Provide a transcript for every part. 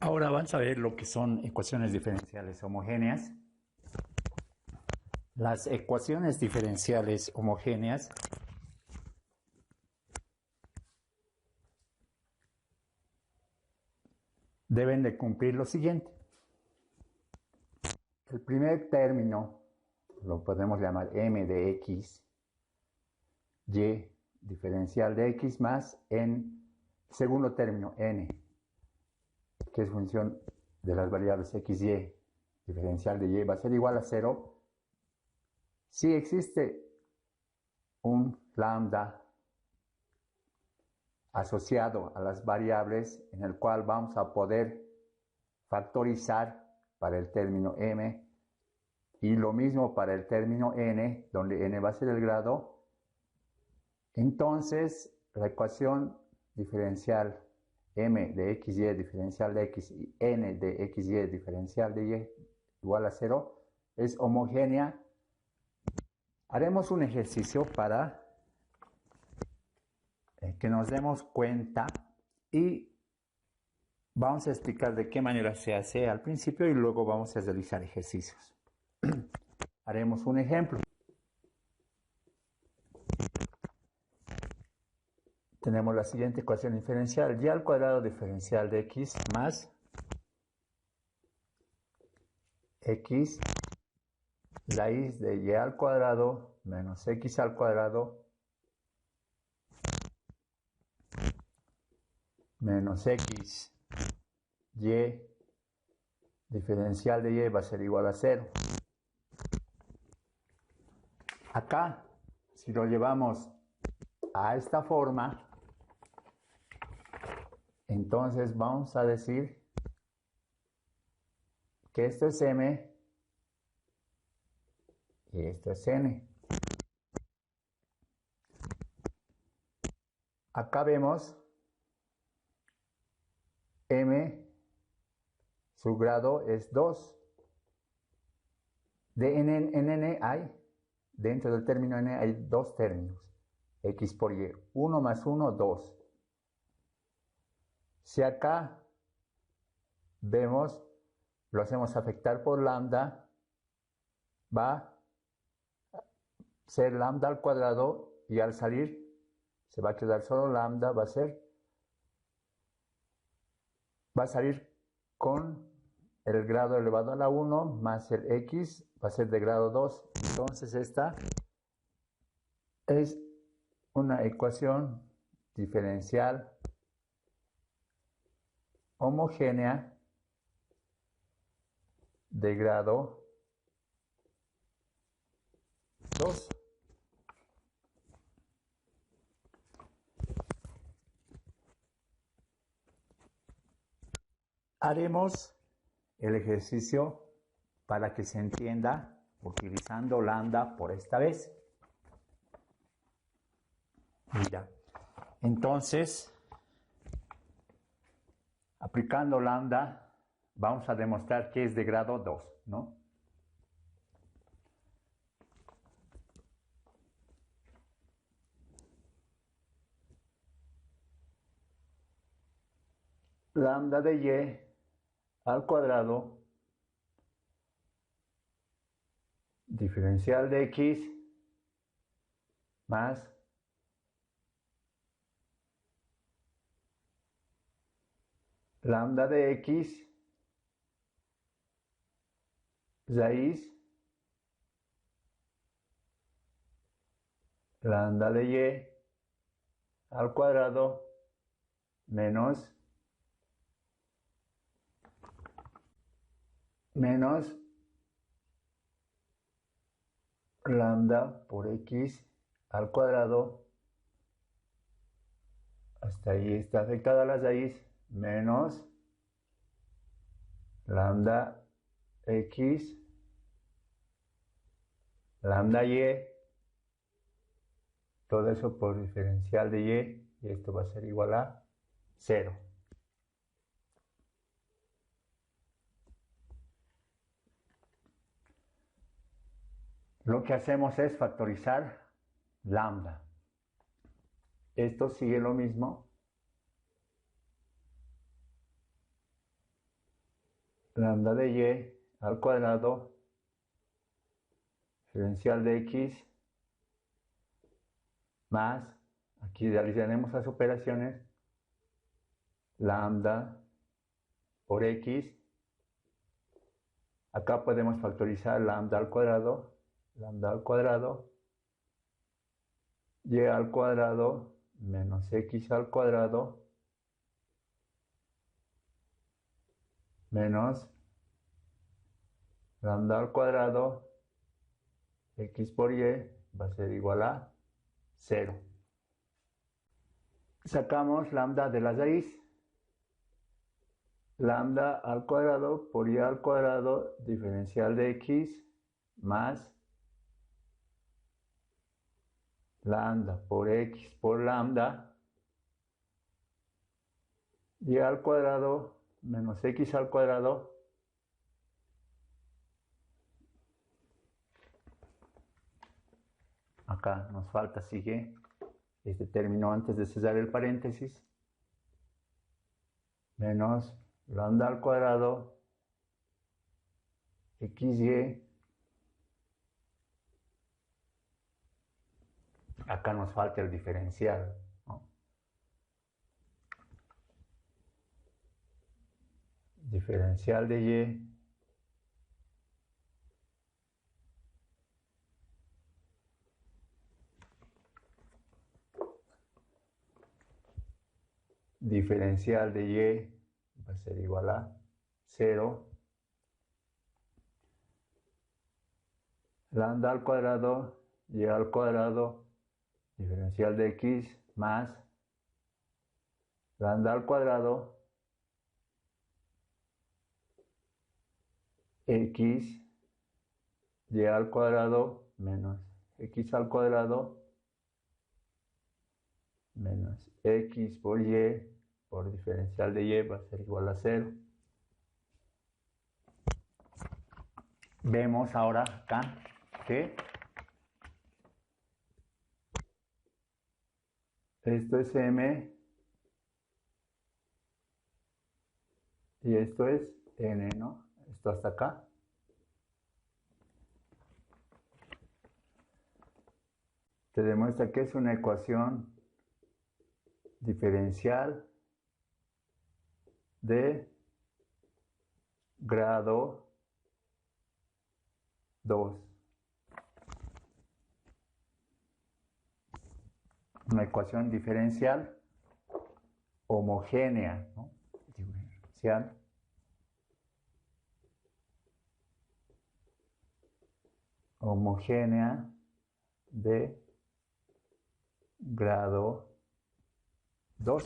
Ahora vamos a ver lo que son ecuaciones diferenciales homogéneas. Las ecuaciones diferenciales homogéneas deben de cumplir lo siguiente. El primer término lo podemos llamar m de x, y diferencial de x más en el segundo término n, que es función de las variables x, y, diferencial de y va a ser igual a 0 si existe un lambda asociado a las variables en el cual vamos a poder factorizar para el término m y lo mismo para el término n, donde n va a ser el grado. Entonces la ecuación diferencial m de x, y diferencial de x y n de x, y diferencial de y igual a 0 es homogénea. Haremos un ejercicio para que nos demos cuenta y vamos a explicar de qué manera se hace al principio y luego vamos a realizar ejercicios. Haremos un ejemplo. Tenemos la siguiente ecuación diferencial, y al cuadrado diferencial de x más x raíz de y al cuadrado menos x al cuadrado menos x y diferencial de y va a ser igual a 0. Acá, si lo llevamos a esta forma, entonces vamos a decir que esto es m y esto es n. Acá vemos m, su grado es 2. En n hay, dentro del término n hay dos términos, x por y, 1 más 1, 2. Si acá vemos, lo hacemos afectar por lambda, va a ser lambda al cuadrado y al salir se va a quedar solo lambda, va a salir con el grado elevado a la 1 más el x, va a ser de grado 2. Entonces esta es una ecuación diferencial homogénea de grado 2. Haremos el ejercicio para que se entienda utilizando lambda por esta vez. Mira, entonces, aplicando lambda, vamos a demostrar que es de grado 2, ¿no? Lambda de y al cuadrado diferencial de x más lambda de x raíz lambda de y al cuadrado menos lambda por x al cuadrado, hasta ahí está afectada la raíz, menos lambda x, lambda y, todo eso por diferencial de y esto va a ser igual a 0. Lo que hacemos es factorizar lambda. Esto sigue lo mismo. lambda de y al cuadrado diferencial de x más, aquí realizaremos las operaciones, lambda por x. Acá podemos factorizar lambda al cuadrado, y al cuadrado menos x al cuadrado menos lambda al cuadrado x por y va a ser igual a 0. Sacamos lambda de la raíz. Lambda al cuadrado por y al cuadrado diferencial de x más lambda por x por lambda y al cuadrado menos x al cuadrado acá nos falta, sigue este término antes de cerrar el paréntesis, menos lambda al cuadrado xy, acá nos falta el diferencial, ¿no? Diferencial de y diferencial de y va a ser igual a 0. Lambda al cuadrado y al cuadrado diferencial de x más lambda al cuadrado x y al cuadrado menos x al cuadrado menos x por y por diferencial de y va a ser igual a 0. Vemos ahora acá que esto es m y esto es n, ¿no? Esto hasta acá. Te demuestra que es una ecuación diferencial de grado 2. Una ecuación diferencial homogénea, ¿no? Diferencial homogénea de grado 2.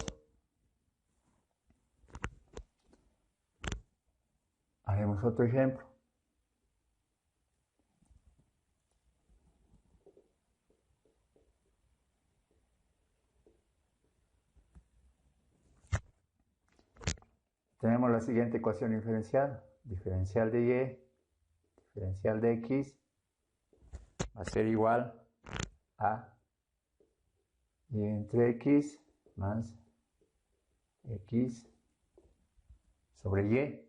Haremos otro ejemplo. Tenemos la siguiente ecuación diferencial. Diferencial de y, diferencial de x va a ser igual a y entre x más x sobre y.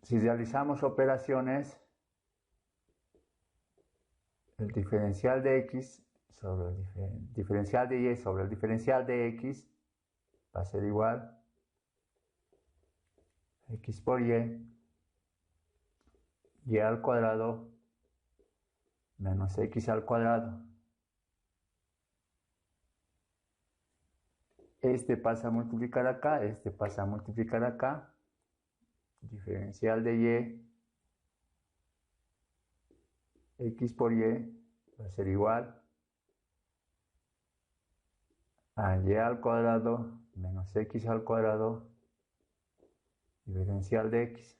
Si realizamos operaciones, el diferencial de x sobre el diferencial de y sobre el diferencial de x va a ser igual a x por y al cuadrado menos x al cuadrado. Este pasa a multiplicar acá, este pasa a multiplicar acá. Diferencial de y, x por y va a ser igual a y al cuadrado menos x al cuadrado diferencial de x.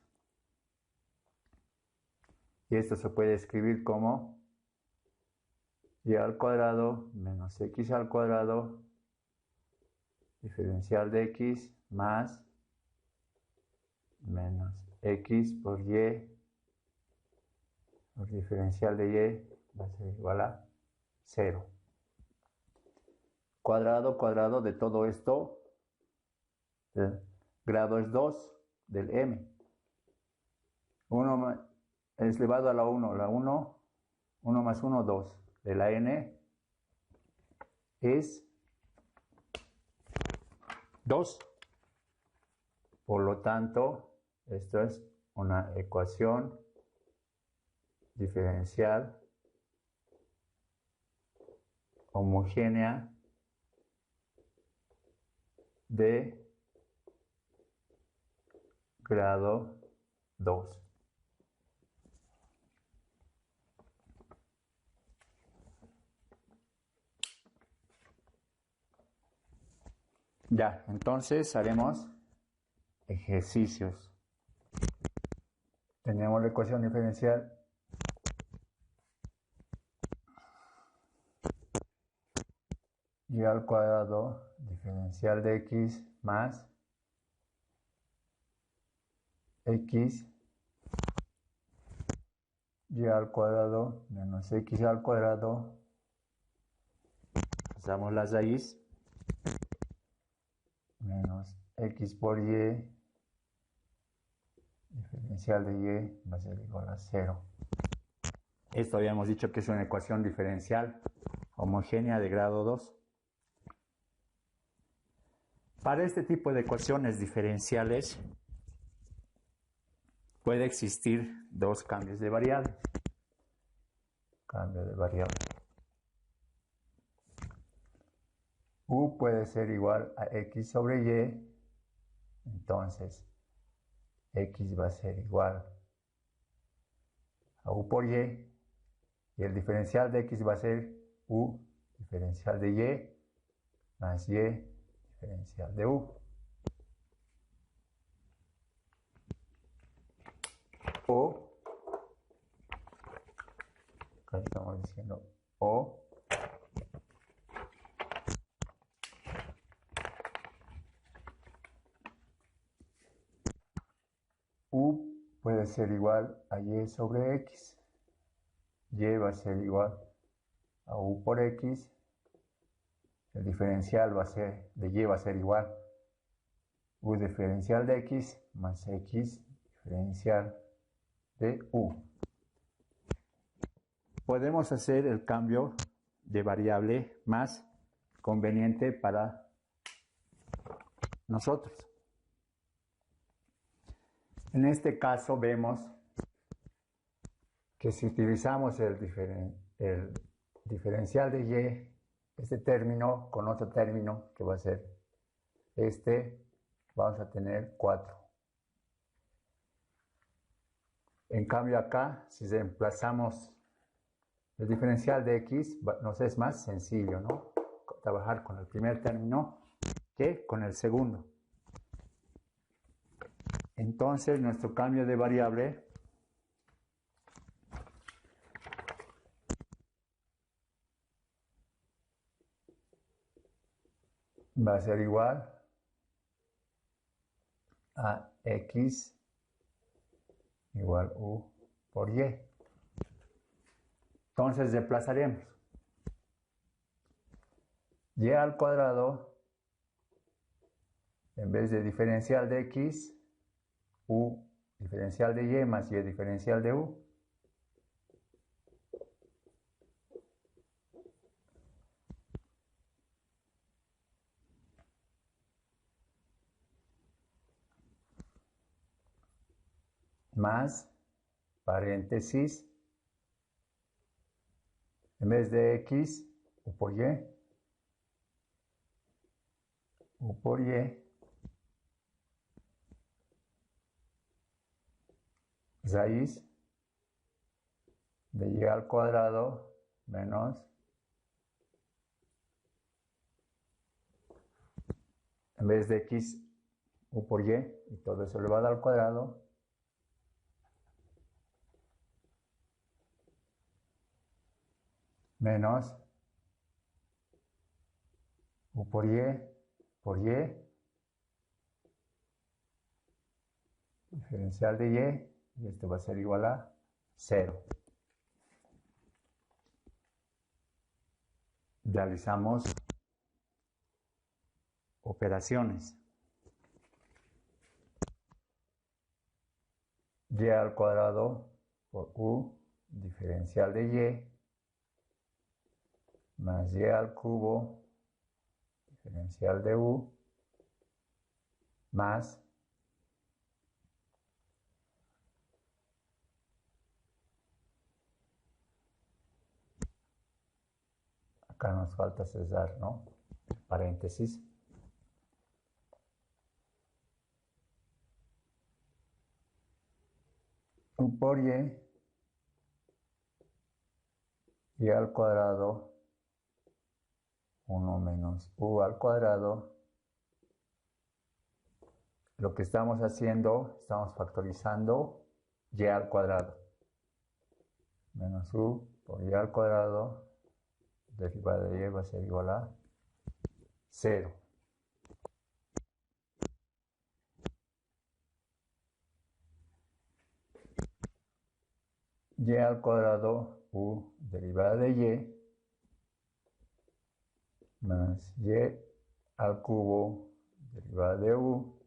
Y esto se puede escribir como y al cuadrado menos x al cuadrado diferencial de x más menos x por y por diferencial de y va a ser igual a 0. Cuadrado de todo esto El grado es 2 del m. 1 es elevado a la 1. La 1, 1 más 1, 2. De la n es 2. Por lo tanto, esto es una ecuación diferencial homogénea de grado 2. Ya, entonces haremos ejercicios. Tenemos la ecuación diferencial y al cuadrado diferencial de x más x y al cuadrado menos x al cuadrado. Usamos las raíz menos x por y diferencial de y va a ser igual a 0. Esto habíamos dicho que es una ecuación diferencial homogénea de grado 2. Para este tipo de ecuaciones diferenciales puede existir dos cambios de variables. Cambio de variable. U puede ser igual a x sobre y, entonces x va a ser igual a u por y el diferencial de x va a ser u diferencial de y más y diferencial de u. O, acá estamos diciendo o u puede ser igual a y sobre x. Y va a ser igual a u por x. El diferencial va a ser de y va a ser igual u diferencial de x más x diferencial de u. Podemos hacer el cambio de variable más conveniente para nosotros. En este caso vemos que si utilizamos el diferencial de y, este término con otro término que va a ser este, vamos a tener 4. En cambio acá, si reemplazamos el diferencial de x, nos es más sencillo, ¿no? Trabajar con el primer término que con el segundo. Entonces nuestro cambio de variable va a ser igual a x igual u por y. Entonces desplazaremos y al cuadrado, en vez de diferencial de x, u diferencial de y más y diferencial de u. Más paréntesis, en vez de x, u por y, u por y, raíz de y al cuadrado menos, en vez de x, u por y todo eso elevado al cuadrado, menos u por y, diferencial de y esto va a ser igual a 0. Realizamos operaciones. y al cuadrado por u diferencial de y más y al cubo diferencial de u más acá nos falta cesar, ¿no? Paréntesis. U por y al cuadrado 1 menos u al cuadrado. Lo que estamos haciendo, estamos factorizando y al cuadrado. Menos u por y al cuadrado, derivada de y va a ser igual a 0. Y al cuadrado u derivada de y más y al cubo derivada de u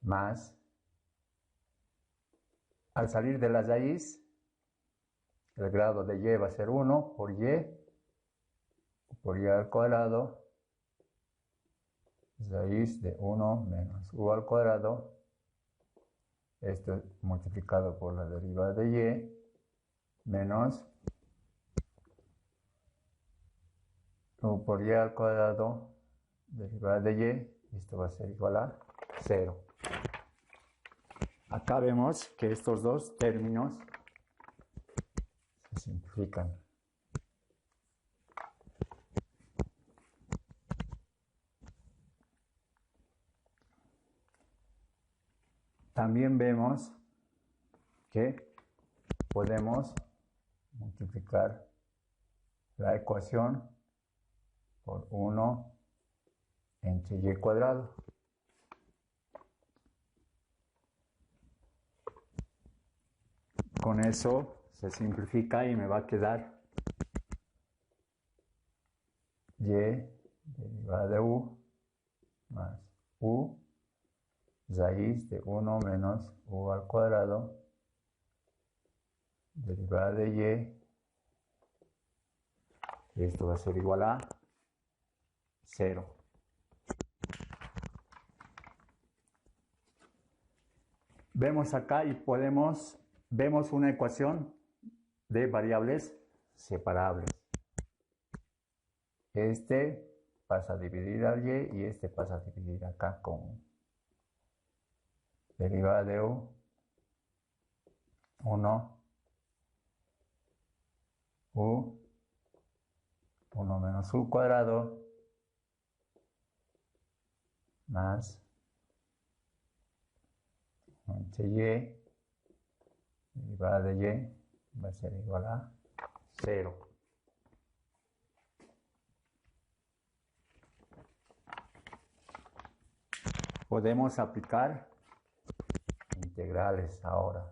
más, al salir de la raíz, el grado de y va a ser 1 por y al cuadrado, raíz de 1 menos u al cuadrado, esto multiplicado por la derivada de y, menos u por y al cuadrado, derivada de y, esto va a ser igual a 0. Acá vemos que estos dos términos se simplifican. También vemos que podemos multiplicar la ecuación por 1 entre y cuadrado. Con eso se simplifica y me va a quedar y derivada de u más u raíz de 1 menos u al cuadrado, derivada de y, esto va a ser igual a 0. Vemos acá y vemos una ecuación de variables separables. Este pasa a dividir al y este pasa a dividir acá con derivada de u 1 u 1 menos u cuadrado más entre y derivada de y va a ser igual a 0. Podemos aplicar integrales ahora.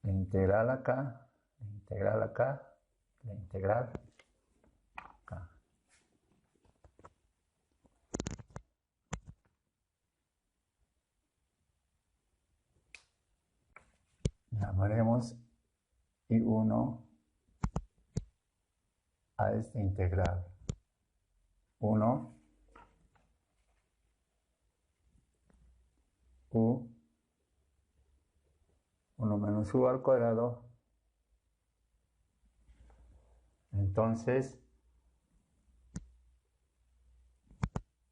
La integral acá, la integral acá, la integral acá. Llamaremos I1 a esta integral. 1 u 1 menos u al cuadrado. Entonces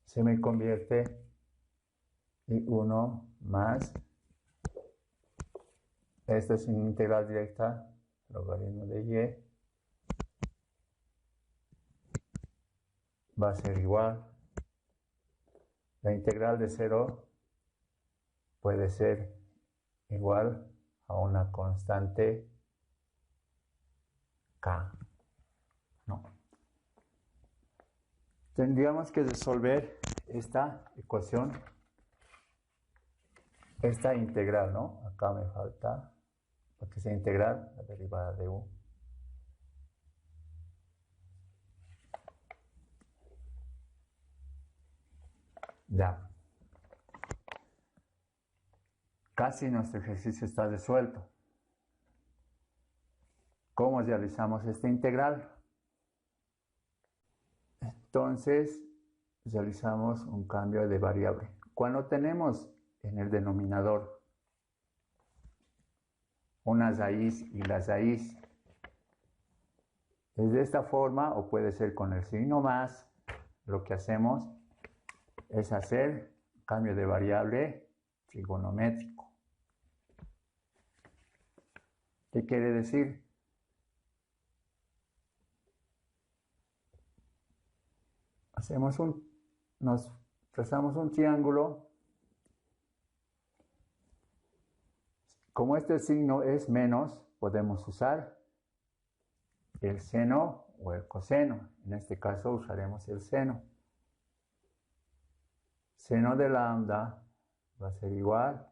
se me convierte I1 más, esta es una integral directa, logaritmo de y, va a ser igual. La integral de 0 puede ser igual a una constante k. No. Tendríamos que resolver esta ecuación, esta integral, ¿no? Acá me falta, para que sea integral, la derivada de u. Ya. Casi nuestro ejercicio está resuelto. ¿Cómo realizamos esta integral? Entonces, realizamos un cambio de variable. Cuando tenemos en el denominador una raíz y la raíz es de esta forma, o puede ser con el signo más, lo que hacemos es hacer cambio de variable trigonométrico. ¿Qué quiere decir? Nos trazamos un triángulo. Como este signo es menos, podemos usar el seno o el coseno. En este caso usaremos el seno. Seno de lambda va a ser igual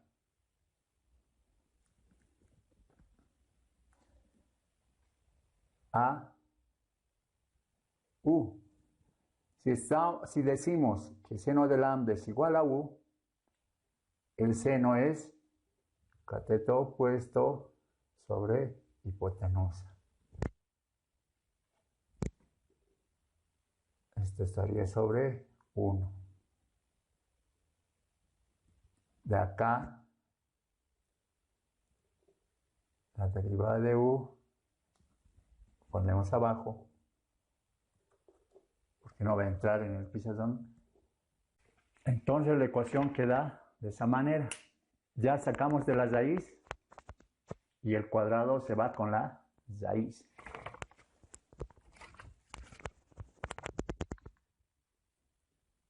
a u. Si decimos que seno de lambda es igual a u, el seno es cateto opuesto sobre hipotenusa. Esto estaría sobre 1. De acá, la derivada de u, ponemos abajo, porque no va a entrar en el pizarrón. Entonces la ecuación queda de esa manera. Ya sacamos de la raíz y el cuadrado se va con la raíz.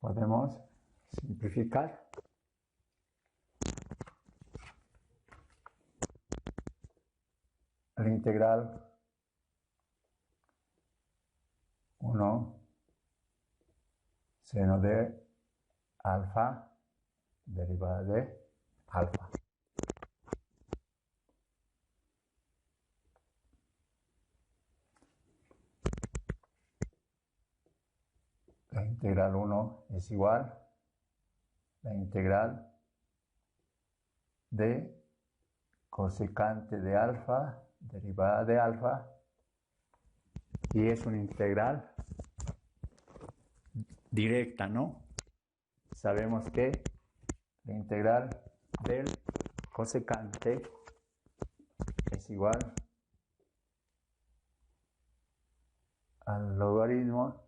Podemos simplificar. La integral 1 seno de alfa derivada de alfa. La integral 1 es igual a la integral de cosecante de alfa derivada de alfa, y es una integral directa, ¿no? Sabemos que la integral del cosecante es igual al logaritmo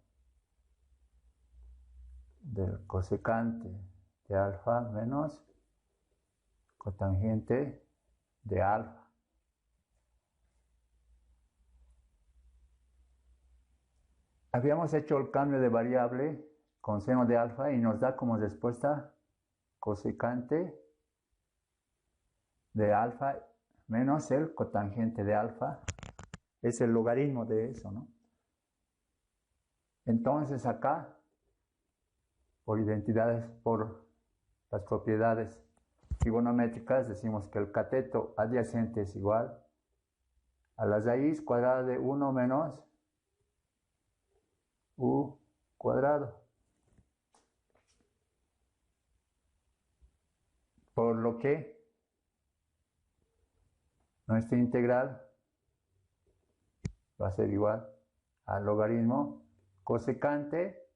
del cosecante de alfa menos cotangente de alfa. Habíamos hecho el cambio de variable con seno de alfa y nos da como respuesta cosecante de alfa menos el cotangente de alfa. Es el logaritmo de eso, ¿no? Entonces acá, por identidades, por las propiedades trigonométricas, decimos que el cateto adyacente es igual a la raíz cuadrada de 1 menos u cuadrado. Por lo que nuestra integral va a ser igual al logaritmo cosecante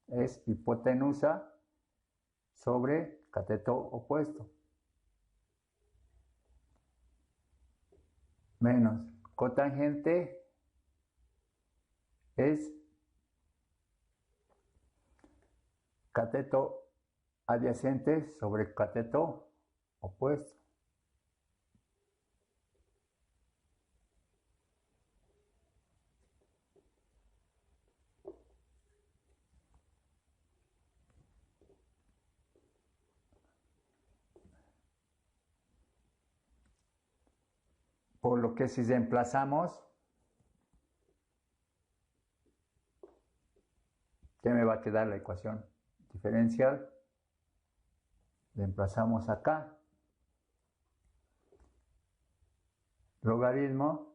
es hipotenusa sobre cateto opuesto menos cotangente es cateto adyacente sobre cateto opuesto. Por lo que si reemplazamos, ¿qué me va a quedar la ecuación diferencial? Reemplazamos acá. Logaritmo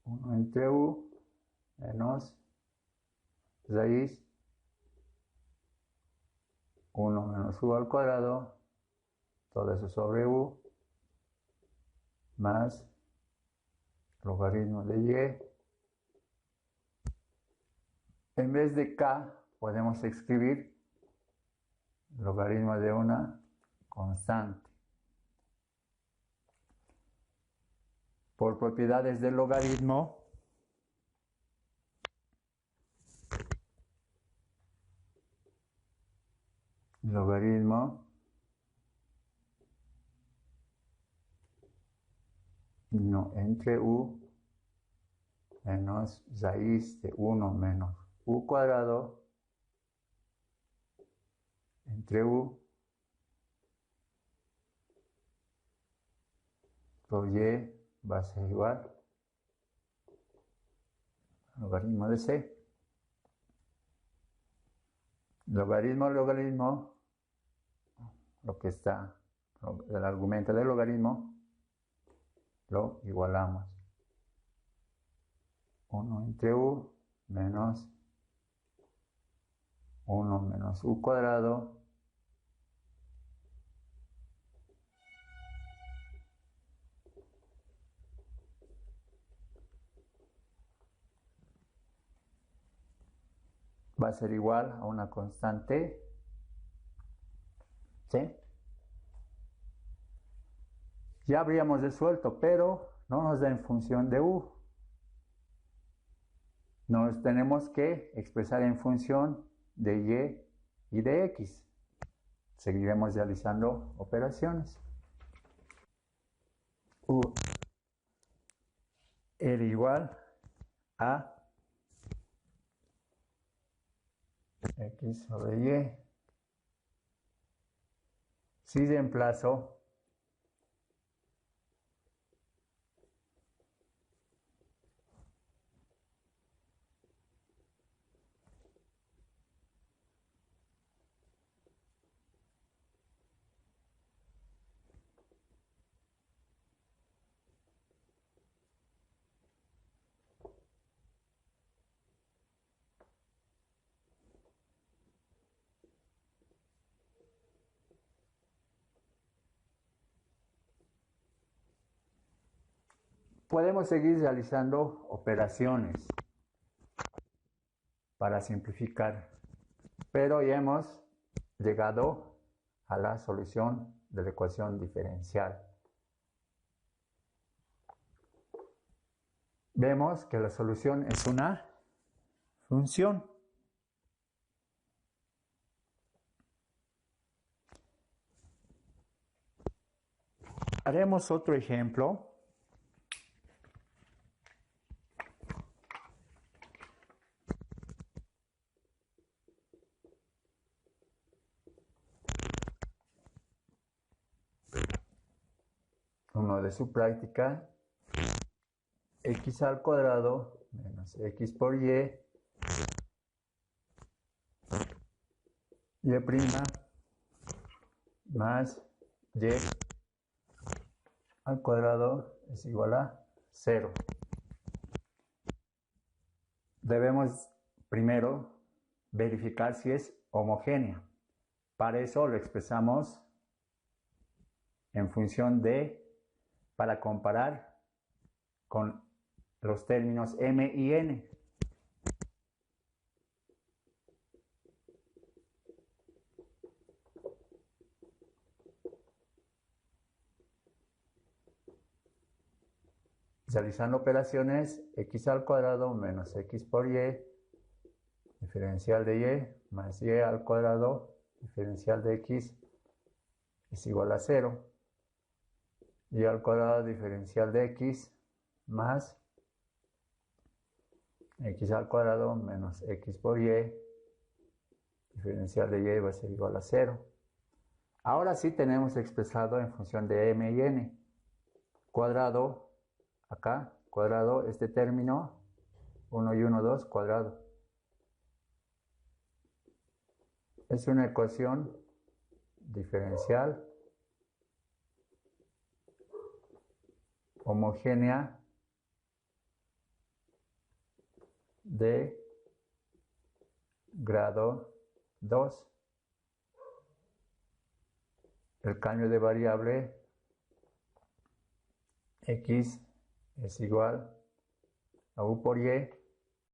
1 entre u menos raíz 1 menos u al cuadrado, todo eso sobre u, más logaritmo de y. En vez de k, podemos escribir logaritmo de una constante. Por propiedades del logaritmo, logaritmo no, entre u menos raíz de 1 menos u cuadrado entre u por y va a ser igual al logaritmo de c. Logaritmo, lo que está, el argumento del logaritmo, lo igualamos. 1 entre u menos 1 menos u cuadrado va a ser igual a una constante, ¿sí? Ya habríamos resuelto, pero no nos da en función de u. Nos tenemos que expresar en función de y de x. Seguiremos realizando operaciones. U era igual a x sobre y. Si reemplazo podemos seguir realizando operaciones para simplificar, pero ya hemos llegado a la solución de la ecuación diferencial. Vemos que la solución es una función. Haremos otro ejemplo. Uno de su práctica, x al cuadrado menos x por y prima más y al cuadrado es igual a 0. Debemos primero verificar si es homogénea. Para eso lo expresamos en función de, para comparar con los términos m y n. Realizando operaciones, x al cuadrado menos x por y, diferencial de y, más y al cuadrado, diferencial de x, es igual a 0. Y al cuadrado diferencial de x, más x al cuadrado menos x por y, diferencial de y va a ser igual a 0. Ahora sí tenemos expresado en función de m y n. Cuadrado, acá, cuadrado, este término, 1 y 1, 2, cuadrado. Es una ecuación diferencial homogénea de grado 2. el cambio de variable x es igual a u por y